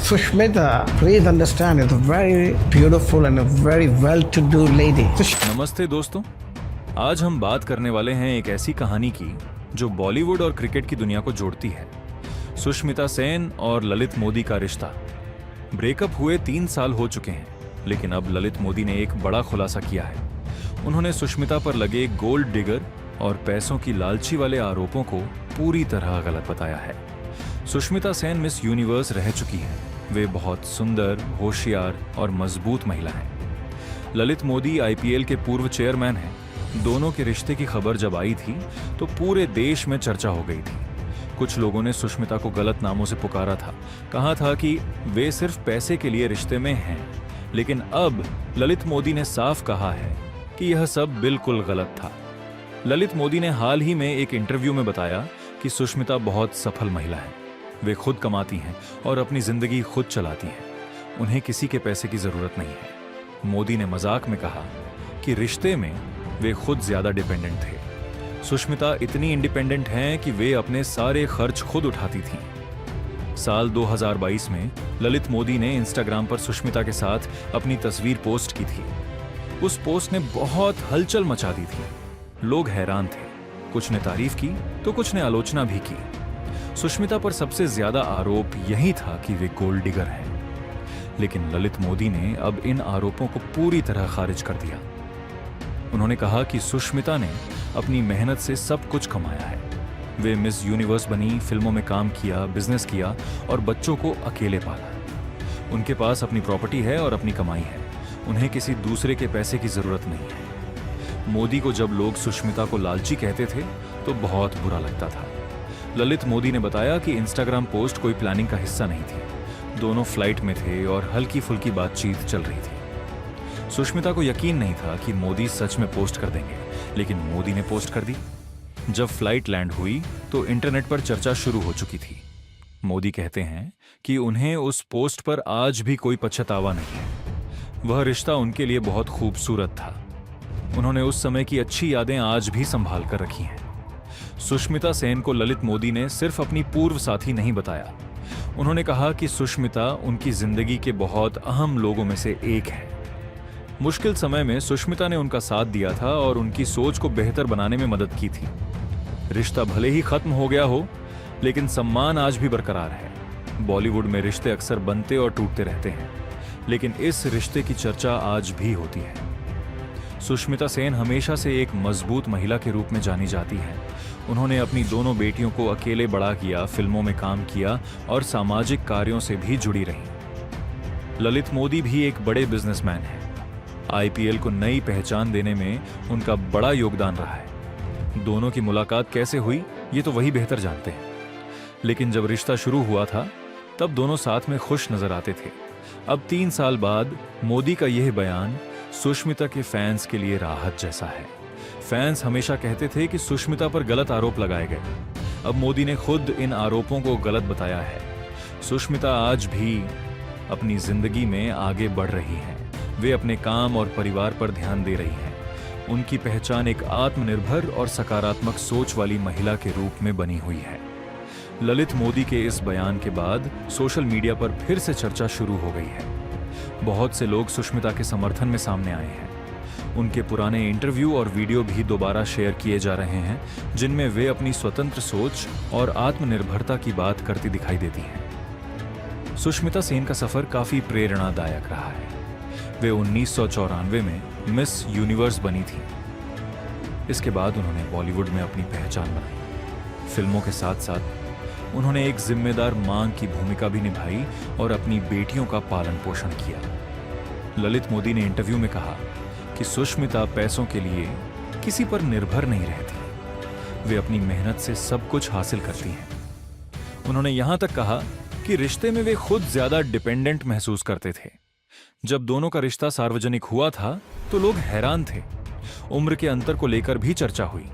Sushmita, please understand, is a very beautiful and a very well-to-do lady. नमस्ते दोस्तों, आज हम बात करने वाले हैं एक ऐसी कहानी की जो बॉलीवुड और क्रिकेट की दुनिया को जोड़ती है। सुष्मिता सेन और ललित मोदी का रिश्ता। ब्रेकअप हुए 3 साल हो चुके हैं, लेकिन अब ललित मोदी ने एक बड़ा खुलासा किया है। उन्होंने सुष्मिता पर लगे गोल्ड डिगर और पैसों की लालची वाले आरोपों को पूरी तरह गलत बताया है। सुष्मिता सेन मिस यूनिवर्स रह चुकी हैं। वे बहुत सुंदर, होशियार और मजबूत महिला हैं। ललित मोदी आईपीएल के पूर्व चेयरमैन हैं। दोनों के रिश्ते की खबर जब आई थी तो पूरे देश में चर्चा हो गई थी। कुछ लोगों ने सुष्मिता को गलत नामों से पुकारा था, कहा था कि वे सिर्फ पैसे के लिए रिश्ते में हैं। लेकिन अब ललित मोदी ने साफ कहा है कि यह सब बिल्कुल गलत था। ललित मोदी ने हाल ही में एक इंटरव्यू में बताया कि सुष्मिता बहुत सफल महिला है। वे खुद कमाती हैं और अपनी जिंदगी खुद चलाती हैं। उन्हें किसी के पैसे की जरूरत नहीं है। मोदी ने मजाक में कहा कि रिश्ते में वे खुद ज्यादा डिपेंडेंट थे। सुष्मिता इतनी इंडिपेंडेंट हैं कि वे अपने सारे खर्च खुद उठाती थीं। साल 2022 में ललित मोदी ने इंस्टाग्राम पर सुष्मिता के साथ अपनी तस्वीर पोस्ट की थी। उस पोस्ट ने बहुत हलचल मचा दी थी। लोग हैरान थे। कुछ ने तारीफ की तो कुछ ने आलोचना भी की। सुष्मिता पर सबसे ज्यादा आरोप यही था कि वे गोल्ड डिगर हैं। लेकिन ललित मोदी ने अब इन आरोपों को पूरी तरह खारिज कर दिया। उन्होंने कहा कि सुष्मिता ने अपनी मेहनत से सब कुछ कमाया है। वे मिस यूनिवर्स बनी, फिल्मों में काम किया, बिजनेस किया और बच्चों को अकेले पाला। उनके पास अपनी प्रॉपर्टी है और अपनी कमाई है। उन्हें किसी दूसरे के पैसे की जरूरत नहीं है। मोदी को जब लोग सुष्मिता को लालची कहते थे तो बहुत बुरा लगता था। ललित मोदी ने बताया कि इंस्टाग्राम पोस्ट कोई प्लानिंग का हिस्सा नहीं थी। दोनों फ्लाइट में थे और हल्की फुल्की बातचीत चल रही थी। सुष्मिता को यकीन नहीं था कि मोदी सच में पोस्ट कर देंगे, लेकिन मोदी ने पोस्ट कर दी। जब फ्लाइट लैंड हुई तो इंटरनेट पर चर्चा शुरू हो चुकी थी। मोदी कहते हैं कि उन्हें उस पोस्ट पर आज भी कोई पछतावा नहीं है। वह रिश्ता उनके लिए बहुत खूबसूरत था। उन्होंने उस समय की अच्छी यादें आज भी संभाल कर रखी हैं। सुष्मिता सेन को ललित मोदी ने सिर्फ अपनी पूर्व साथी नहीं बताया। उन्होंने कहा कि सुष्मिता उनकी जिंदगी के बहुत अहम लोगों में से एक है। मुश्किल समय में सुष्मिता ने उनका साथ दिया था और उनकी सोच को बेहतर बनाने में मदद की थी। रिश्ता भले ही खत्म हो गया हो, लेकिन सम्मान आज भी बरकरार है। बॉलीवुड में रिश्ते अक्सर बनते और टूटते रहते हैं, लेकिन इस रिश्ते की चर्चा आज भी होती है। सुष्मिता सेन हमेशा से एक मजबूत महिला के रूप में जानी जाती है। उन्होंने अपनी दोनों बेटियों को अकेले बड़ा किया, फिल्मों में काम किया और सामाजिक कार्यों से भी जुड़ी रहीं। ललित मोदी भी एक बड़े बिजनेसमैन हैं। आईपीएल को नई पहचान देने में उनका बड़ा योगदान रहा है। दोनों की मुलाकात कैसे हुई ये तो वही बेहतर जानते हैं। लेकिन जब रिश्ता शुरू हुआ था तब दोनों साथ में खुश नजर आते थे। अब 3 साल बाद मोदी का यह बयान सुष्मिता के फैंस के लिए राहत जैसा है। फैंस हमेशा कहते थे कि सुष्मिता पर गलत आरोप लगाए गए। अब मोदी ने खुद इन आरोपों को गलत बताया है। सुष्मिता आज भी अपनी जिंदगी में आगे बढ़ रही हैं। वे अपने काम और परिवार पर ध्यान दे रही हैं। उनकी पहचान एक आत्मनिर्भर और सकारात्मक सोच वाली महिला के रूप में बनी हुई है। ललित मोदी के इस बयान के बाद सोशल मीडिया पर फिर से चर्चा शुरू हो गई है। बहुत से लोग सुष्मिता के समर्थन में सामने आए हैं। उनके पुराने इंटरव्यू और वीडियो भी दोबारा शेयर किए जा रहे हैं, जिनमें वे अपनी स्वतंत्र सोच और आत्मनिर्भरता की बात करती दिखाई देती हैं। सुष्मिता सेन का सफर काफी प्रेरणादायक रहा है। वे 1994 में मिस यूनिवर्स बनी थी। इसके बाद उन्होंने बॉलीवुड में अपनी पहचान बनाई। फिल्मों के साथ साथ उन्होंने एक जिम्मेदार मां की भूमिका भी निभाई और अपनी बेटियों का पालन पोषण किया। ललित मोदी ने इंटरव्यू में कहा कि सुष्मिता पैसों के लिए किसी पर निर्भर नहीं रहती। वे अपनी मेहनत से सब कुछ हासिल करती हैं। उन्होंने यहां तक कहा कि रिश्ते में वे खुद ज्यादा डिपेंडेंट महसूस करते थे। जब दोनों का रिश्ता सार्वजनिक हुआ था तो लोग हैरान थे। उम्र के अंतर को लेकर भी चर्चा हुई,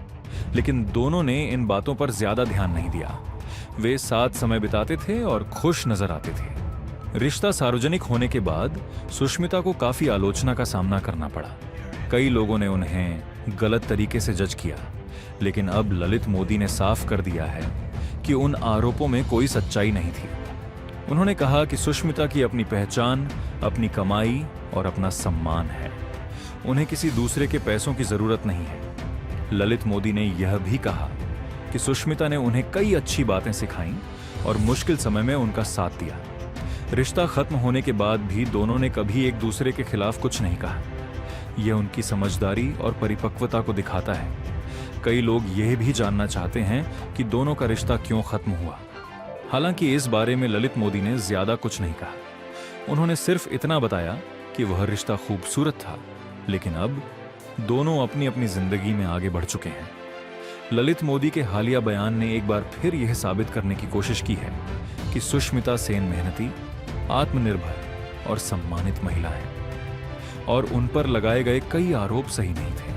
लेकिन दोनों ने इन बातों पर ज्यादा ध्यान नहीं दिया। वे साथ समय बिताते थे और खुश नजर आते थे। रिश्ता सार्वजनिक होने के बाद सुष्मिता को काफी आलोचना का सामना करना पड़ा। कई लोगों ने उन्हें गलत तरीके से जज किया, लेकिन अब ललित मोदी ने साफ कर दिया है कि उन आरोपों में कोई सच्चाई नहीं थी। उन्होंने कहा कि सुष्मिता की अपनी पहचान, अपनी कमाई और अपना सम्मान है। उन्हें किसी दूसरे के पैसों की जरूरत नहीं है। ललित मोदी ने यह भी कहा कि सुष्मिता ने उन्हें कई अच्छी बातें सिखाईं और मुश्किल समय में उनका साथ दिया। रिश्ता खत्म होने के बाद भी दोनों ने कभी एक दूसरे के खिलाफ कुछ नहीं कहा। यह उनकी समझदारी और परिपक्वता को दिखाता है। कई लोग यह भी जानना चाहते हैं कि दोनों का रिश्ता क्यों खत्म हुआ। हालांकि इस बारे में ललित मोदी ने ज्यादा कुछ नहीं कहा। उन्होंने सिर्फ इतना बताया कि वह रिश्ता खूबसूरत था, लेकिन अब दोनों अपनी अपनी जिंदगी में आगे बढ़ चुके हैं। ललित मोदी के हालिया बयान ने एक बार फिर यह साबित करने की कोशिश की है कि सुष्मिता सेन मेहनती, आत्मनिर्भर और सम्मानित महिला है और उन पर लगाए गए कई आरोप सही नहीं थे।